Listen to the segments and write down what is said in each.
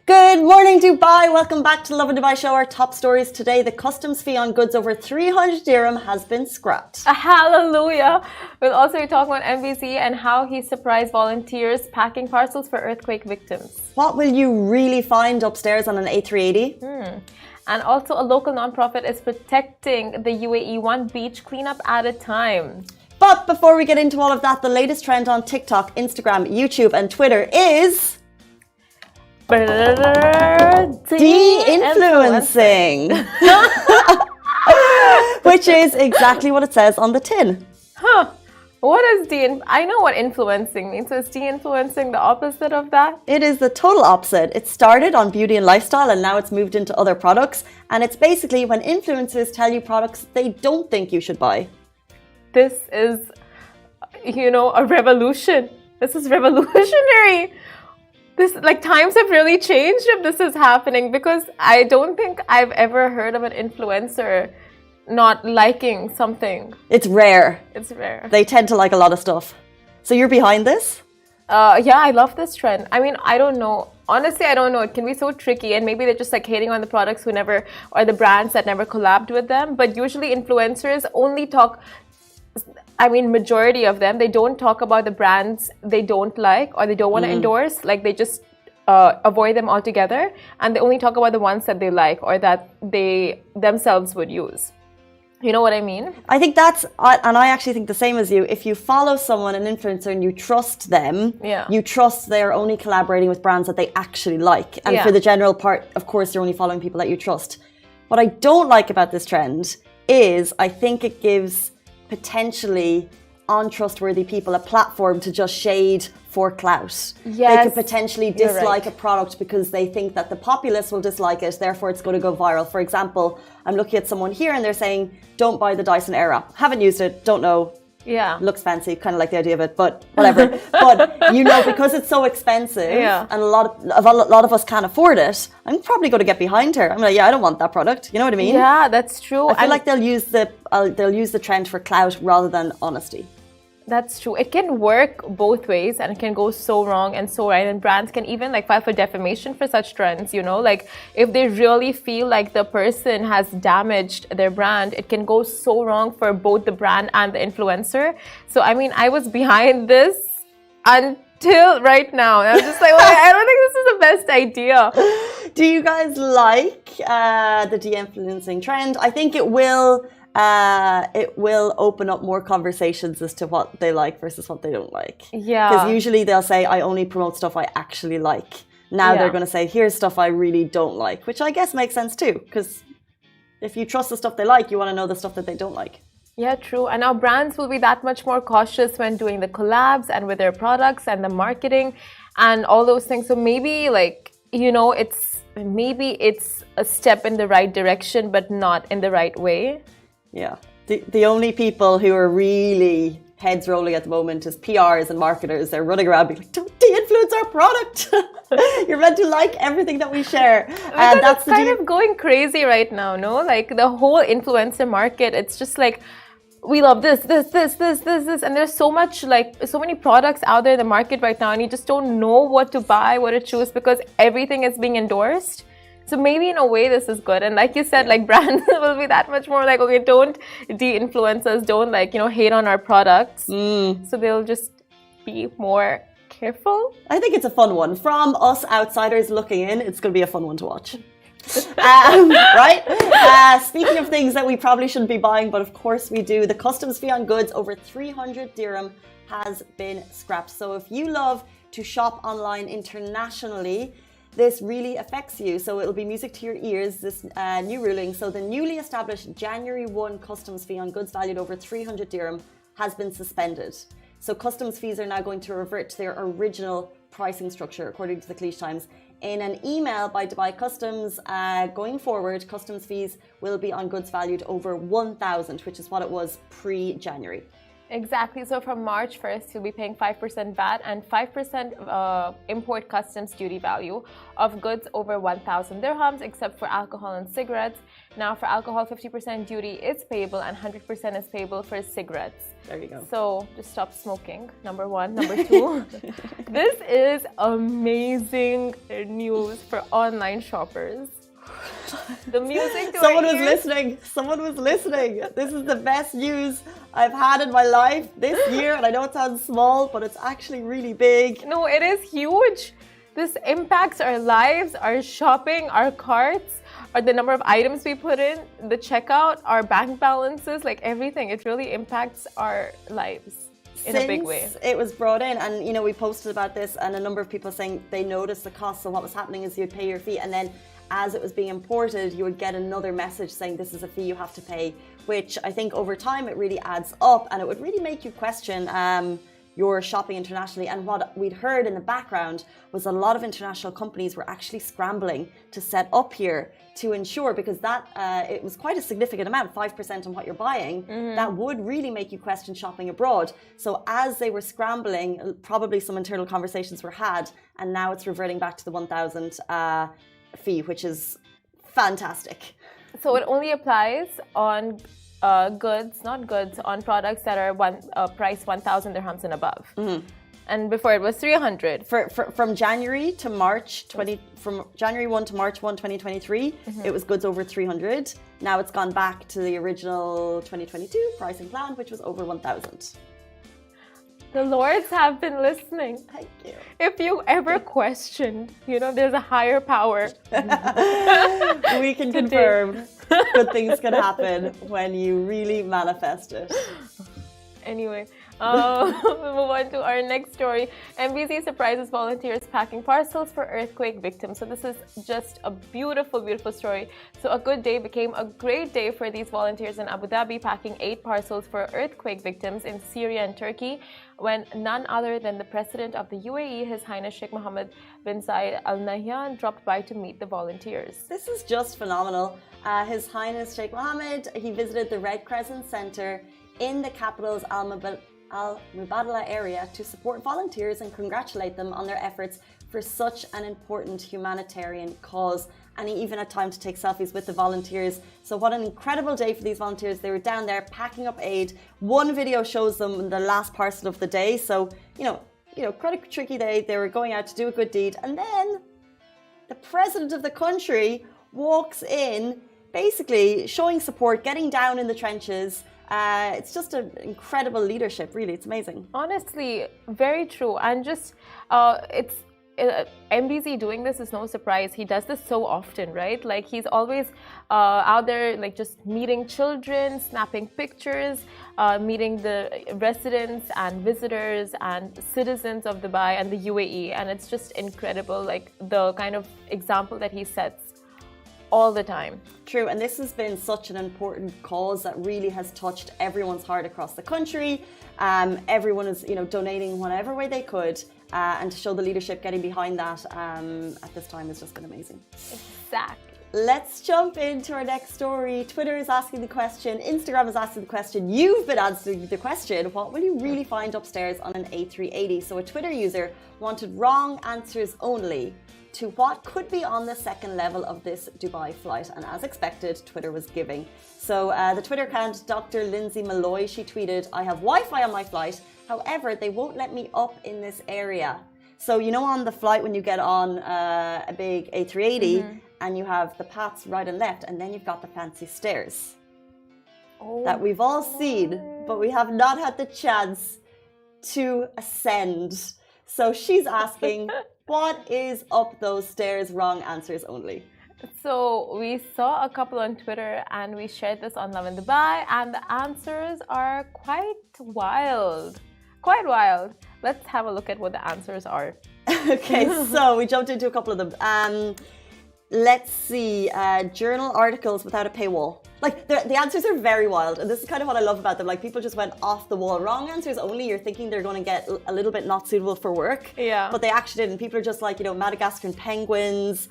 Good morning, Dubai. Welcome back to the Lovin Dubai show. Our top stories today. The customs fee on goods over 300 dirham has been scrapped. Hallelujah. We'll also be talking about NBC and how he surprised volunteers packing parcels for earthquake victims. What will you really find upstairs on an A380? And also a local nonprofit is protecting the UAE one beach cleanup at a time. But before we get into all of that, the latest trend on TikTok, Instagram, YouTube and Twitter is... de-influencing. Which is exactly what it says on the tin. What is I know what influencing means. So is de-influencing the opposite of that? It is the total opposite. It started on beauty and lifestyle and now it's moved into other products. And it's basically when influencers tell you products they don't think you should buy. This is, a revolution. This is revolutionary. Times have really changed if this is happening, because I don't think I've ever heard of an influencer not liking something. It's rare. It's rare. They tend to like a lot of stuff. So you're behind this? Yeah, I love this trend. I mean, I don't know. Honestly, I don't know. It can be so tricky, and maybe they're just hating on the products or the brands that never collabed with them. But usually influencers only talk, majority of them, they don't talk about the brands they don't like or they don't want to endorse. They just avoid them altogether, and they only talk about the ones that they like or that they themselves would use. You know what I mean? I think and I actually think the same as you. If you follow someone, an influencer, and you trust them, you trust they're only collaborating with brands that they actually like. And for the general part, of course, you're only following people that you trust. What I don't like about this trend is I think it gives potentially untrustworthy people a platform to just shade for clout. They could potentially dislike a product because they think that the populace will dislike it, therefore it's going to go viral. For example, I'm looking at someone here and they're saying, don't buy the Dyson Airwrap. Haven't used it, don't know. Yeah. Looks fancy, kind of like the idea of it, but whatever. But, because it's so expensive and a lot of us can't afford it, I'm probably going to get behind her. I'm like, I don't want that product. You know what I mean? Yeah, that's true. I feel like they'll use the trend for clout rather than honesty. That's true. It can work both ways and it can go so wrong and so right. And brands can even file for defamation for such trends, if they really feel like the person has damaged their brand, it can go so wrong for both the brand and the influencer. So, I was behind this until right now. And I was just I don't think this is the best idea. Do you guys like the de-influencing trend? I think it will open up more conversations as to what they like versus what they don't like. Yeah. Because usually they'll say, I only promote stuff I actually like. Now they're going to say, here's stuff I really don't like, which I guess makes sense too. Because if you trust the stuff they like, you want to know the stuff that they don't like. Yeah, true. And now brands will be that much more cautious when doing the collabs and with their products and the marketing and all those things. So maybe it's a step in the right direction, but not in the right way. Yeah. The only people who are really heads rolling at the moment is PRs and marketers. They're running around being like, don't de-influence our product. You're meant to like everything that we share. And that's kind of going crazy right now, no? The whole influencer market, it's just we love this. And there's so many products out there in the market right now, and you just don't know what to buy, what to choose, because everything is being endorsed. So maybe in a way this is good. And like you said, brands will be that much more okay, don't de-influence us, don't hate on our products. So they'll just be more careful. I think it's a fun one. From us outsiders looking in, it's going to be a fun one to watch. Right? Speaking of things that we probably shouldn't be buying, but of course we do, the customs fee on goods over 300 dirham has been scrapped. So if you love to shop online internationally, this really affects you. So it'll be music to your ears, this new ruling. So the newly established January 1 customs fee on goods valued over 300 dirham has been suspended. So customs fees are now going to revert to their original pricing structure, according to the Cliche Times. In an email by Dubai Customs, going forward, customs fees will be on goods valued over 1,000, which is what it was pre-January. Exactly. So from March 1st, you'll be paying 5% VAT and 5% import customs duty value of goods over 1,000 dirhams, except for alcohol and cigarettes. Now, for alcohol, 50% duty is payable and 100% is payable for cigarettes. There you go. So just stop smoking, number one. Number two, this is amazing news for online shoppers. The music to Someone was listening. Someone was listening. This is the best news I've had in my life this year. And I know it sounds small, but it's actually really big. No, it is huge. This impacts our lives, our shopping, our carts, or the number of items we put in, the checkout, our bank balances, like everything. It really impacts our lives in a big way. It was brought in, and you know, we posted about this, and a number of people saying they noticed the cost. So what was happening is you'd pay your fee, and then as it was being imported, you would get another message saying this is a fee you have to pay, which I think over time it really adds up, and it would really make you question your shopping internationally. And what we'd heard in the background was a lot of international companies were actually scrambling to set up here to ensure, because that it was quite a significant amount, 5% on what you're buying, that would really make you question shopping abroad. So as they were scrambling, probably some internal conversations were had, and now it's reverting back to the 1,000 fee, which is fantastic. So it only applies on on products that are priced 1,000 dirhams and above. And before it was 300. From January to March from January 1 to March 1, 2023, it was goods over 300. Now it's gone back to the original 2022 pricing plan, which was over 1,000. The Lords have been listening. Thank you. If you ever questioned, there's a higher power. We can confirm good things can happen when you really manifest it. Anyway, we'll move on to our next story. NBC Surprises Volunteers packing parcels for earthquake victims. So this is just a beautiful, beautiful story. So a good day became a great day for these volunteers in Abu Dhabi, packing 8 parcels for earthquake victims in Syria and Turkey, when none other than the President of the UAE, His Highness Sheikh Mohammed bin Zayed Al Nahyan, dropped by to meet the volunteers. This is just phenomenal. His Highness Sheikh Mohammed, he visited the Red Crescent Center in the capital's Al-Mubadala area to support volunteers and congratulate them on their efforts for such an important humanitarian cause. And he even had time to take selfies with the volunteers. So what an incredible day for these volunteers. They were down there packing up aid. One video shows them the last parcel of the day. So, quite a tricky day. They were going out to do a good deed. And then the president of the country walks in, basically showing support, getting down in the trenches. It's just an incredible leadership, really. It's amazing. Honestly, very true. And just, MBZ doing this is no surprise. He does this so often, right? Like, he's always out there, like, just meeting children, snapping pictures, meeting the residents and visitors and citizens of Dubai and the UAE. And it's just incredible, like, the kind of example that he sets all the time. True, and this has been such an important cause that really has touched everyone's heart across the country. Everyone is, donating whatever way they could, and to show the leadership getting behind that at this time has just been amazing. Exactly. Let's jump into our next story. Twitter is asking the question, Instagram is asking the question, you've been answering the question, what will you really find upstairs on an A380? So a Twitter user wanted wrong answers only to what could be on the second level of this Dubai flight. And as expected, Twitter was giving. So the Twitter account, Dr. Lindsay Malloy, she tweeted, I have Wi-Fi on my flight. However, they won't let me up in this area. So, on the flight when you get on a big A380 and you have the paths right and left, and then you've got the fancy stairs that we've all seen, but we have not had the chance to ascend. So she's asking, what is up those stairs? Wrong answers only. So we saw a couple on Twitter and we shared this on Lovin Dubai, and the answers are quite wild. Quite wild. Let's have a look at what the answers are. Okay, so we jumped into a couple of them. Let's see, journal articles without a paywall. Like, the answers are very wild, and this is kind of what I love about them. Like, people just went off the wall. Wrong answers only. You're thinking they're going to get a little bit not suitable for work. Yeah. But they actually didn't. People are just like, Madagascar penguins.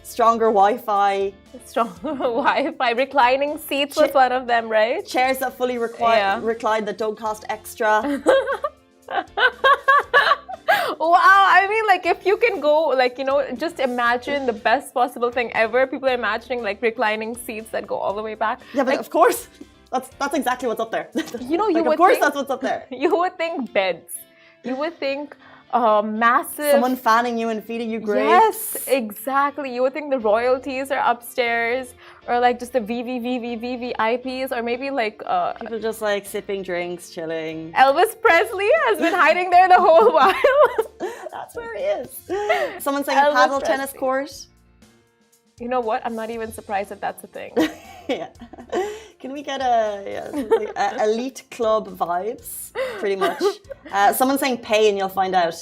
Stronger Wi-Fi. Stronger Wi-Fi. Reclining seats was one of them, right? Chairs that fully recline that don't cost extra. Wow, I mean, like, if you can go, like, you know, just imagine the best possible thing ever. People are imagining, like, reclining seats that go all the way back. Yeah, but like, of course, that's exactly what's up there. You know, like, of course that's what's up there. You would think beds. You would think massive... Someone fanning you and feeding you grapes. Yes, exactly. You would think the royalties are upstairs, or like just the VVIPs, or maybe like... people just like sipping drinks, chilling. Elvis Presley has been hiding there the whole while. That's where he is. Someone saying a paddle tennis court. You know what? I'm not even surprised that that's a thing. Yeah. Can we get a elite club vibes? Pretty much. Someone saying pay and you'll find out.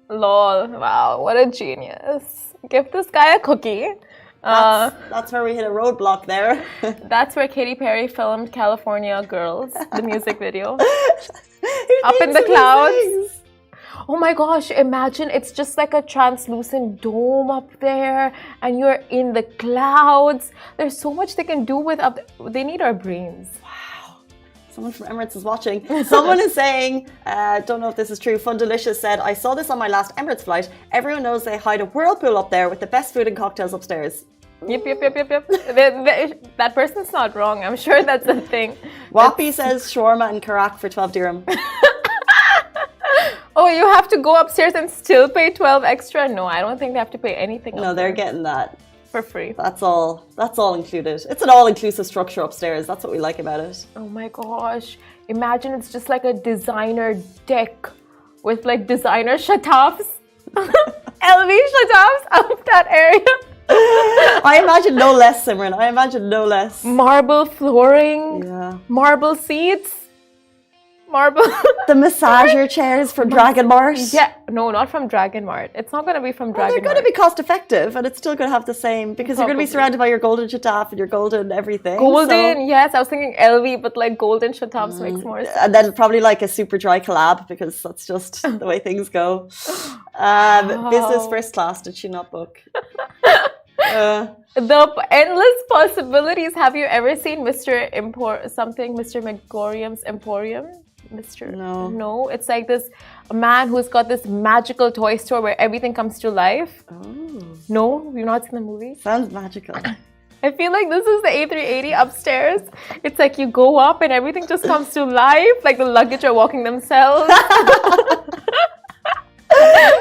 Lol. Wow, what a genius. Give this guy a cookie. That's where we hit a roadblock there. That's where Katy Perry filmed California Girls, the music video. Up in the clouds. Oh my gosh, imagine it's just like a translucent dome up there and you're in the clouds. There's so much they can do with they need our brains. Wow. Someone from Emirates is watching. Someone is saying, don't know if this is true, Fundalicious said, I saw this on my last Emirates flight. Everyone knows they hide a whirlpool up there with the best food and cocktails upstairs. Yep. That person's not wrong. I'm sure that's a thing. Wappy says shawarma and karak for 12 dirham. Oh, you have to go upstairs and still pay 12 extra? No, I don't think they have to pay anything. No, they're getting that. For free. That's all included. It's an all-inclusive structure upstairs. That's what we like about it. Oh my gosh. Imagine it's just like a designer deck with like designer shatafs. LV shatafs up that area. I imagine no less, Simran. I imagine no less. Marble flooring. Yeah. Marble seats. Marble. The massager chairs from Dragon Mart. Yeah, no, not from Dragon Mart. It's not going to be from Dragon Mart. They're going to be cost effective and it's still going to have the same because you're going to be surrounded by your golden shataf and your golden everything. Golden, yes. I was thinking LV, but like golden shatafs makes more sense. And then probably like a super dry collab because that's just the way things go. Business first class, did she not book? The endless possibilities. Have you ever seen Mr. Megorium's Emporium? No, it's like this man who's got this magical toy store where everything comes to life. Oh. No, you've not seen the movie? Sounds magical. I feel like this is the A380 upstairs. It's like you go up and everything just comes to life, like the luggage are walking themselves.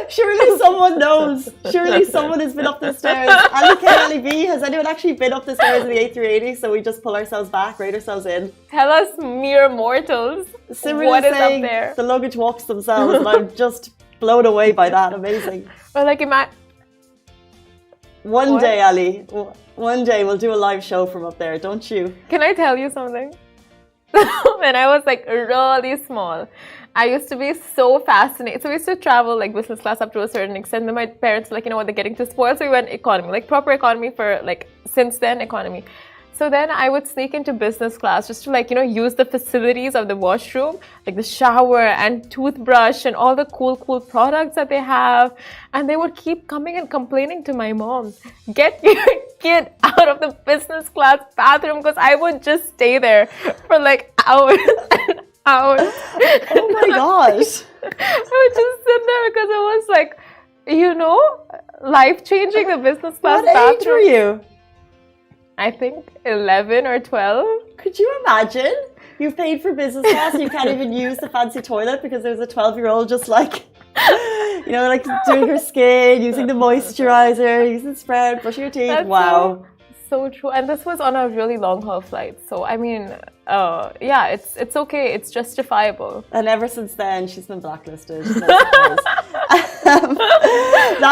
Surely someone knows. Surely someone has been up the stairs. Ali K, Ali B, has anyone actually been up the stairs in the A380? So we just pull ourselves back, rate ourselves in. Tell us, mere mortals, what is up there? The luggage walks themselves, and I'm just blown away by that. Amazing. Or like One day, Ali. One day we'll do a live show from up there, don't you? Can I tell you something? When I was like really small, I used to be so fascinated. So we used to travel like business class up to a certain extent. Then my parents were like, you know what, they're getting too spoiled. So we went economy, like proper economy for like since then economy. So then I would sneak into business class just to like, you know, use the facilities of the washroom, like the shower and toothbrush and all the cool products that they have. And they would keep coming and complaining to my mom, get your kid out of the business class bathroom, because I would just stay there for like hours and hours. Oh my gosh. I would just sit there because it was like, you know, life-changing, the business class bathroom. What age were you? I think 11 or 12. Could you imagine? You've paid for business class and you can't even use the fancy toilet because there's a 12-year-old just like, you know, like doing her skin, using the moisturizer, using spread, brushing your teeth. That's wow. So true. And this was on a really long haul flight. So, I mean, yeah, it's okay. It's justifiable. And ever since then, she's been blacklisted. That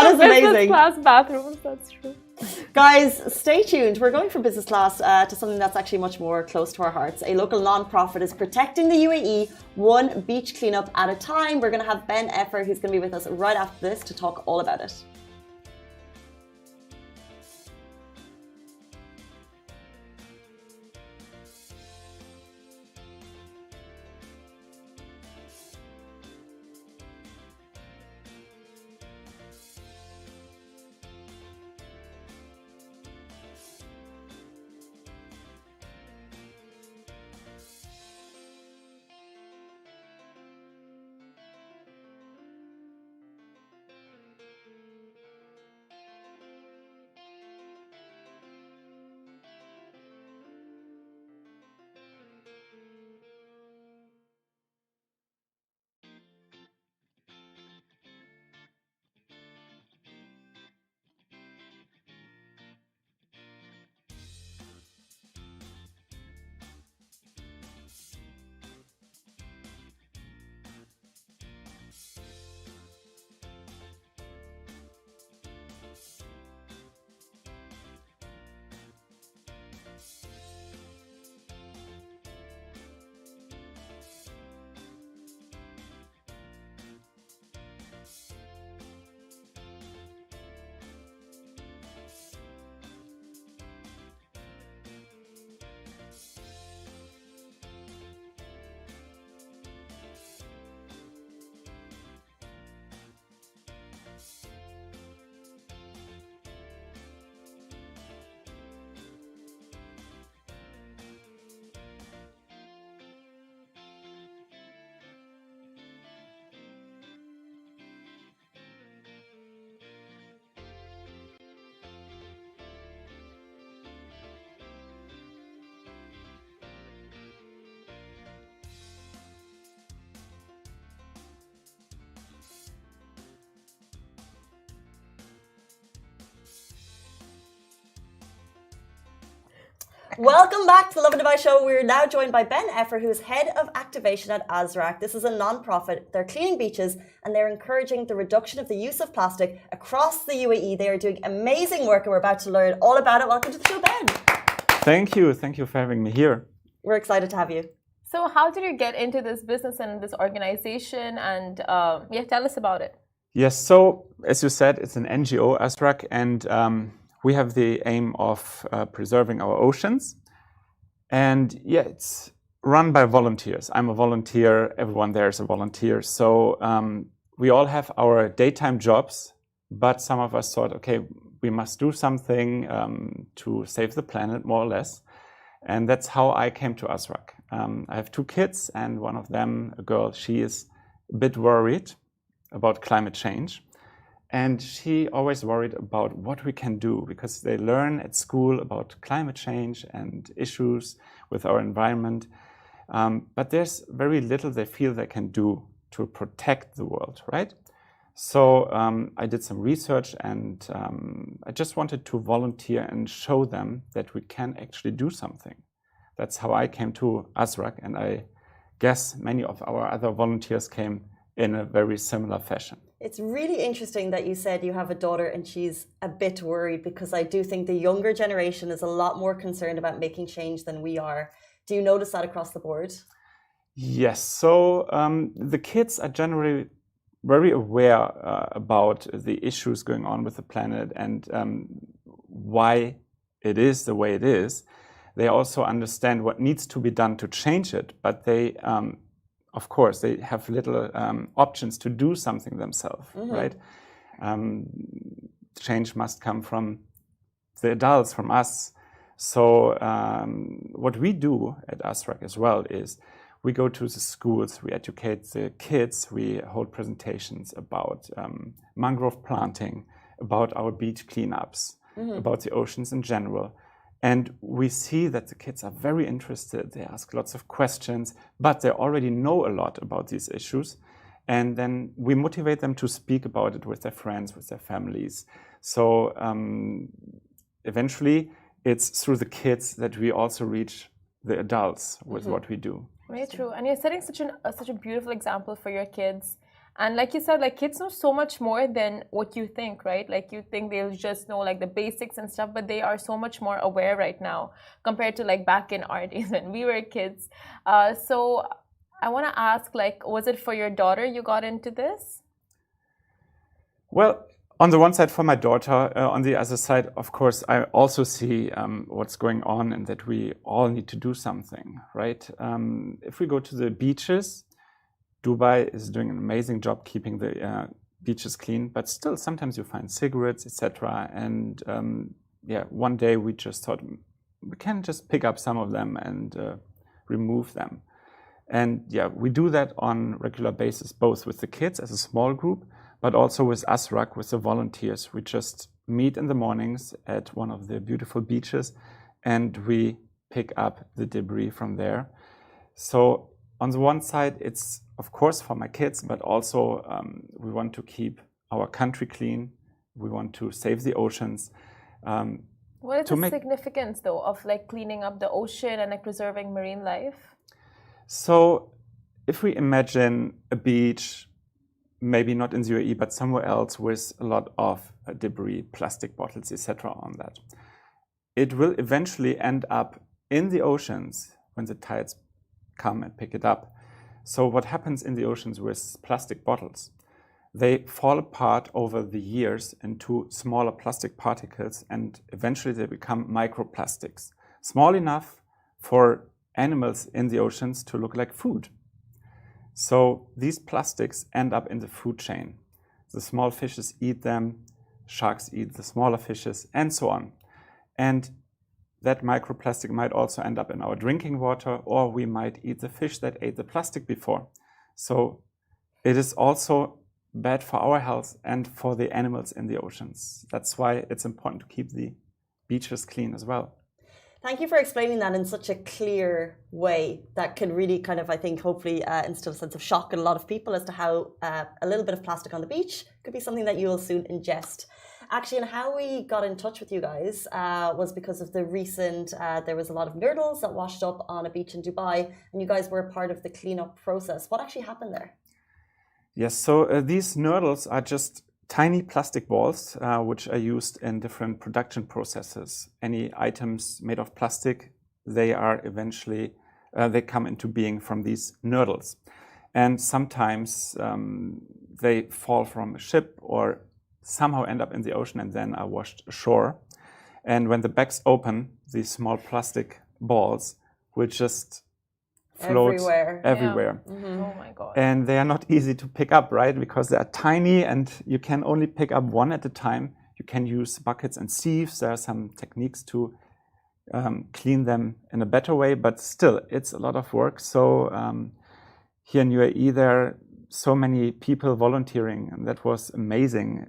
is amazing. Business class bathrooms, that's true. Guys, stay tuned. We're going from business class to something that's actually much more close to our hearts. A local non-profit is protecting the UAE one beach cleanup at a time. We're going to have Ben Effer, who's going to be with us right after this to talk all about it. Welcome back to the Lovin Dubai show. We're now joined by Ben Effer, who is head of activation at Azraq. This is a non-profit. They're cleaning beaches and they're encouraging the reduction of the use of plastic across the UAE. They are doing amazing work and we're about to learn all about it. Welcome to the show, Ben. Thank you. Thank you for having me here. We're excited to have you. So how did you get into this business and this organization? And tell us about it. Yes. So as you said, it's an NGO, Azraq, and we have the aim of preserving our oceans. And it's run by volunteers. I'm a volunteer. Everyone there is a volunteer. So we all have our daytime jobs, but some of us thought, okay, we must do something to save the planet, more or less. And that's how I came to Azraq. I have 2 kids, and one of them, a girl, she is a bit worried about climate change. And she always worried about what we can do, because they learn at school about climate change and issues with our environment. But there's very little they feel they can do to protect the world, right? So I did some research and I just wanted to volunteer and show them that we can actually do something. That's how I came to Azraq, and I guess many of our other volunteers came in a very similar fashion. It's really interesting that you said you have a daughter and she's a bit worried, because I do think the younger generation is a lot more concerned about making change than we are. Do you notice that across the board? Yes. So the kids are generally very aware about the issues going on with the planet and why it is the way it is. They also understand what needs to be done to change it, but they, of course, they have little options to do something themselves, right? Change must come from the adults, from us. So what we do at Azraq as well is we go to the schools, we educate the kids, we hold presentations about mangrove planting, about our beach cleanups, about the oceans in general. And we see that the kids are very interested. They ask lots of questions, but they already know a lot about these issues. And then we motivate them to speak about it with their friends, with their families. So eventually, it's through the kids that we also reach the adults with what we do. Very true. And you're setting such a beautiful example for your kids. And like you said, like, kids know so much more than what you think, right? Like, you think they'll just know like the basics and stuff, but they are so much more aware right now compared to like back in our days when we were kids. So I want to ask, like, was it for your daughter you got into this? Well, on the one side for my daughter, on the other side, of course, I also see what's going on and that we all need to do something, right? If we go to the beaches, Dubai is doing an amazing job keeping the beaches clean, but still sometimes you find cigarettes, etc. And one day we just thought we can just pick up some of them and remove them. And we do that on a regular basis, both with the kids as a small group, but also with Azraq, with the volunteers. We just meet in the mornings at one of the beautiful beaches and we pick up the debris from there. So on the one side, it's of course for my kids, but also we want to keep our country clean. We want to save the oceans. What is the significance, though, of like cleaning up the ocean and like preserving marine life? So if we imagine a beach, maybe not in the UAE, but somewhere else with a lot of debris, plastic bottles, etc. on that, it will eventually end up in the oceans when the tides come and pick it up. So what happens in the oceans with plastic bottles? They fall apart over the years into smaller plastic particles, and eventually they become microplastics, small enough for animals in the oceans to look like food. So these plastics end up in the food chain. The small fishes eat them, sharks eat the smaller fishes, and so on. And that microplastic might also end up in our drinking water, or we might eat the fish that ate the plastic before. So it is also bad for our health and for the animals in the oceans. That's why it's important to keep the beaches clean as well. Thank you for explaining that in such a clear way that can really kind of, I think, hopefully instill a sense of shock in a lot of people as to how a little bit of plastic on the beach could be something that you will soon ingest. Actually, and how we got in touch with you guys was because of the recent, there was a lot of nurdles that washed up on a beach in Dubai, and you guys were part of the cleanup process. What actually happened there? Yes, so these nurdles are just tiny plastic balls which are used in different production processes. Any items made of plastic, they are eventually, they come into being from these nurdles. And sometimes they fall from a ship or somehow end up in the ocean and then are washed ashore. And when the bags open, these small plastic balls will just float everywhere. Yeah. Mm-hmm. Oh my God. And they are not easy to pick up, right? Because they are tiny and you can only pick up one at a time. You can use buckets and sieves. There are some techniques to clean them in a better way, but still, it's a lot of work. So here in UAE, there are so many people volunteering, and that was amazing.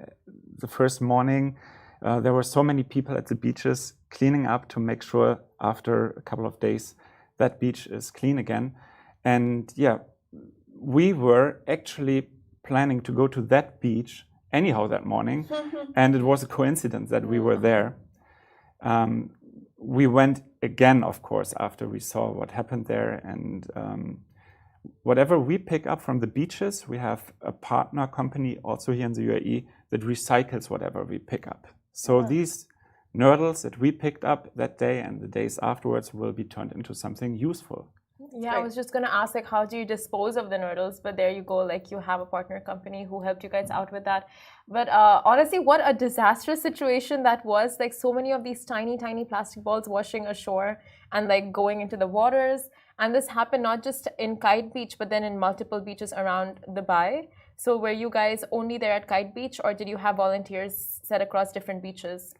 The first morning, there were so many people at the beaches cleaning up to make sure after a couple of days that beach is clean again. And yeah, we were actually planning to go to that beach anyhow that morning, and it was a coincidence that we were there. We went again, of course, after we saw what happened there, and whatever we pick up from the beaches, we have a partner company also here in the UAE that recycles whatever we pick up. So these nurdles that we picked up that day and the days afterwards will be turned into something useful. Yeah, I was just going to ask, like, how do you dispose of the nurdles? But there you go, like, you have a partner company who helped you guys out with that. But honestly, what a disastrous situation that was. Like, so many of these tiny, tiny plastic balls washing ashore and, like, going into the waters. And this happened not just in Kite Beach, but then in multiple beaches around Dubai. So were you guys only there at Kite Beach, or did you have volunteers set across different beaches?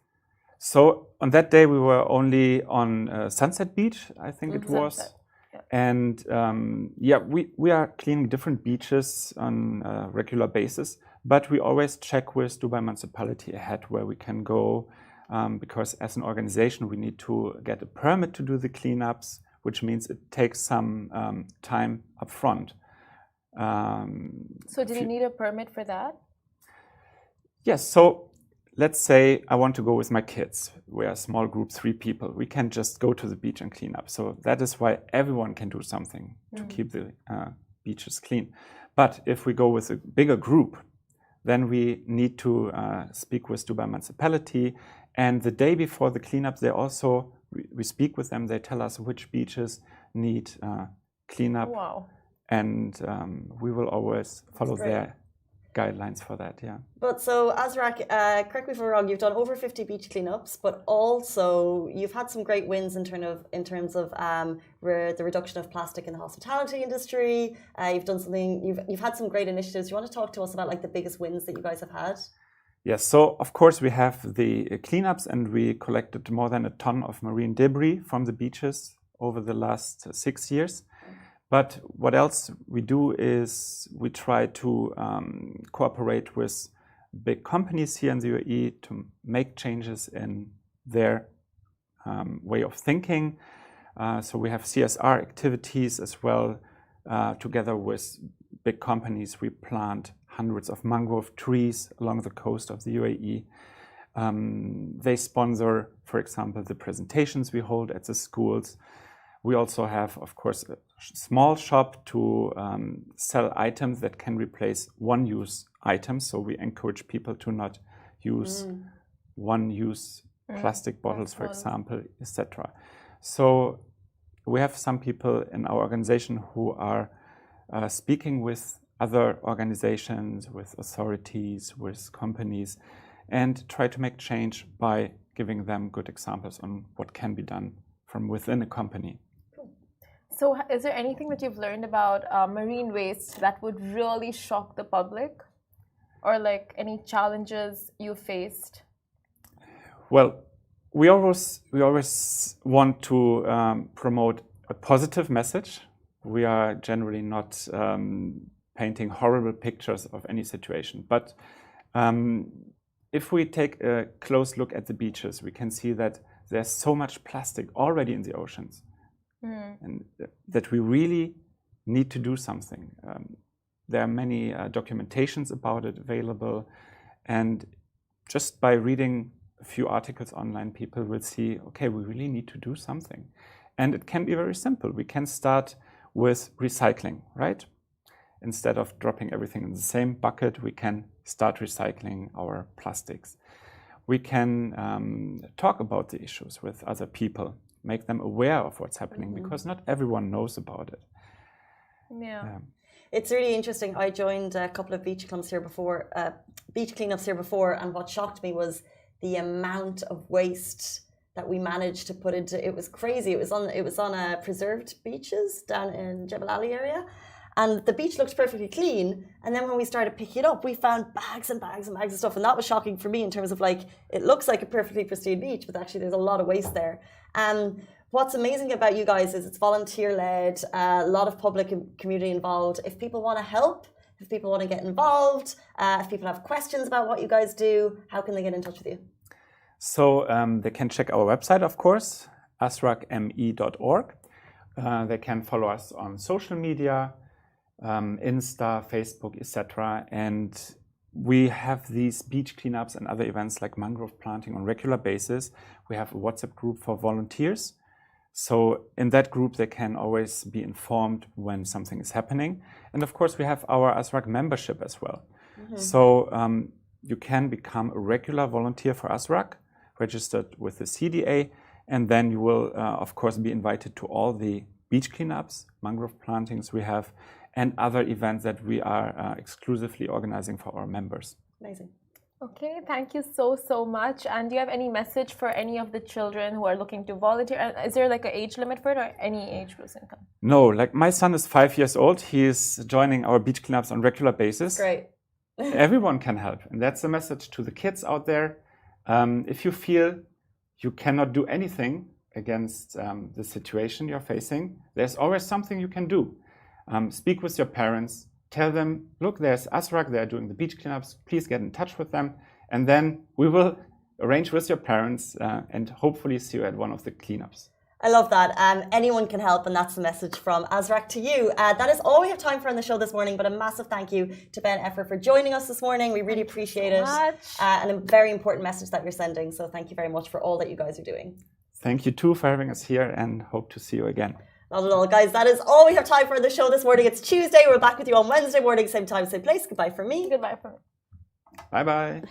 So on that day, we were only on Sunset Beach, I think it was. Sunset. Yeah. And we are cleaning different beaches on a regular basis, but we always check with Dubai municipality ahead where we can go, because as an organization, we need to get a permit to do the cleanups, which means it takes some time up front. So did you need a permit for that? Yes. So let's say I want to go with my kids. We are a small group, 3 people. We can just go to the beach and clean up. So that is why everyone can do something to keep the beaches clean. But if we go with a bigger group, then we need to speak with Dubai municipality. And the day before the cleanup, they also, we speak with them. They tell us which beaches need cleanup. Wow. And we will always follow their guidelines for that, yeah. But so, Azrak, correct me if I'm wrong, you've done over 50 beach cleanups, but also you've had some great wins in terms of the reduction of plastic in the hospitality industry. You've done something, you've had some great initiatives. You want to talk to us about like the biggest wins that you guys have had? Yes, so of course we have the cleanups, and we collected more than a ton of marine debris from the beaches over the last 6 years. But what else we do is we try to cooperate with big companies here in the UAE to make changes in their way of thinking. So we have CSR activities as well. Together with big companies, we plant hundreds of mangrove trees along the coast of the UAE. They sponsor, for example, the presentations we hold at the schools. We also have, of course, a small shop to sell items that can replace one-use items. So we encourage people to not use one-use plastic bottles, for example, etc. So we have some people in our organization who are speaking with other organizations, with authorities, with companies, and try to make change by giving them good examples on what can be done from within a company. So is there anything that you've learned about marine waste that would really shock the public? Or like any challenges you faced? Well, we always want to promote a positive message. We are generally not painting horrible pictures of any situation. But if we take a close look at the beaches, we can see that there's so much plastic already in the oceans. And that we really need to do something. There are many documentations about it available, and just by reading a few articles online, people will see, okay, we really need to do something. And it can be very simple. We can start with recycling, right? Instead of dropping everything in the same bucket, we can start recycling our plastics. We can talk about the issues with other people, make them aware of what's happening, because not everyone knows about it. Yeah. It's really interesting. I joined a couple of beach cleanups here before, and what shocked me was the amount of waste that we managed to put into. It was crazy. It was on preserved beaches down in Jebel Ali area, and the beach looked perfectly clean. And then when we started picking it up, we found bags and bags and bags of stuff, and that was shocking for me in terms of like, it looks like a perfectly pristine beach, but actually there's a lot of waste there. And what's amazing about you guys is it's volunteer-led, a lot of public and community involved. If people want to help, if people want to get involved, if people have questions about what you guys do, how can they get in touch with you? So they can check our website, of course, asracme.org. They can follow us on social media, Insta, Facebook, etc. And we have these beach cleanups and other events like mangrove planting on a regular basis. We have a WhatsApp group for volunteers. So in that group, they can always be informed when something is happening. And of course, we have our ASRAC membership as well. So you can become a regular volunteer for ASRAC, registered with the CDA, and then you will, of course, be invited to all the beach cleanups, mangrove plantings we have, and other events that we are exclusively organizing for our members. Amazing. Okay, thank you so much. And do you have any message for any of the children who are looking to volunteer? Is there like an age limit for it, or any age person can? No, like my son is 5 years old. He is joining our beach cleanups on a regular basis. Great. Everyone can help. And that's the message to the kids out there. If you feel you cannot do anything against the situation you're facing, there's always something you can do. Speak with your parents. Tell them, look, there's ASRAC, they're doing the beach cleanups, please get in touch with them. And then we will arrange with your parents and hopefully see you at one of the cleanups. I love that. Anyone can help, and that's the message from ASRAC to you. That is all we have time for on the show this morning, but a massive thank you to Ben Effer for joining us this morning. We really appreciate it. And a very important message that you're sending. So thank you very much for all that you guys are doing. Thank you too for having us here, and hope to see you again. Not at all, guys. That is all we have time for on the show this morning. It's Tuesday. We're back with you on Wednesday morning, same time, same place. Goodbye from me. Goodbye from me. Bye-bye.